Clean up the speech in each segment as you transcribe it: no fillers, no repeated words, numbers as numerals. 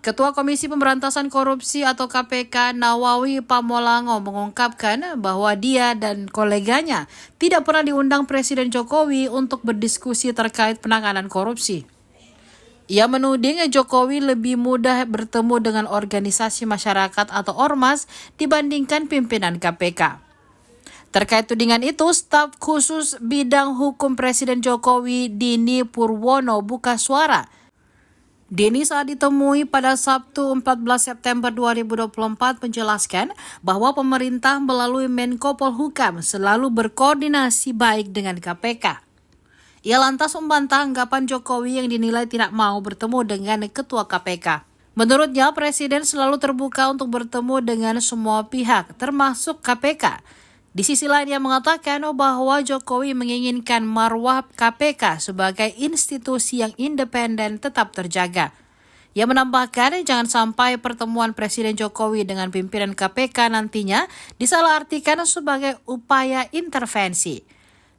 Ketua Komisi Pemberantasan Korupsi atau KPK Nawawi Pamolango mengungkapkan bahwa dia dan koleganya tidak pernah diundang Presiden Jokowi untuk berdiskusi terkait penanganan korupsi. Ia menuding Jokowi lebih mudah bertemu dengan organisasi masyarakat atau ormas dibandingkan pimpinan KPK. Terkait tudingan itu, staf khusus bidang hukum Presiden Jokowi Dini Purwono buka suara. Dini saat ditemui pada Sabtu 14 September 2024 menjelaskan bahwa pemerintah melalui Menko Polhukam selalu berkoordinasi baik dengan KPK. Ia lantas membantah anggapan Jokowi yang dinilai tidak mau bertemu dengan Ketua KPK. Menurutnya, Presiden selalu terbuka untuk bertemu dengan semua pihak, termasuk KPK. Di sisi lain, ia mengatakan bahwa Jokowi menginginkan marwah KPK sebagai institusi yang independen tetap terjaga. Ia menambahkan jangan sampai pertemuan Presiden Jokowi dengan pimpinan KPK nantinya disalahartikan sebagai upaya intervensi.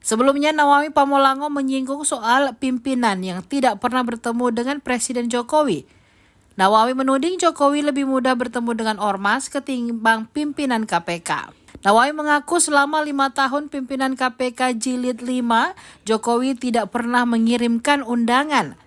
Sebelumnya, Nawawi Pamolango menyinggung soal pimpinan yang tidak pernah bertemu dengan Presiden Jokowi. Nawawi menuding Jokowi lebih mudah bertemu dengan ormas ketimbang pimpinan KPK. Nawawi mengaku selama 5 tahun pimpinan KPK Jilid 5, Jokowi tidak pernah mengirimkan undangan.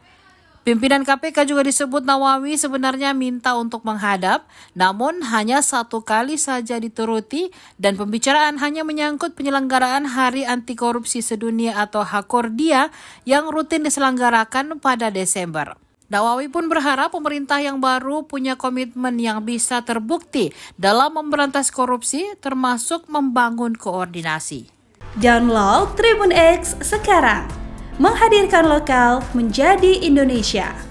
Pimpinan KPK juga disebut Nawawi sebenarnya minta untuk menghadap, namun hanya 1 kali saja dituruti dan pembicaraan hanya menyangkut penyelenggaraan Hari Anti Korupsi Sedunia atau Hakordia yang rutin diselenggarakan pada Desember. Nawawi pun berharap pemerintah yang baru punya komitmen yang bisa terbukti dalam memberantas korupsi termasuk membangun koordinasi. Download Tribun X sekarang, menghadirkan lokal menjadi Indonesia.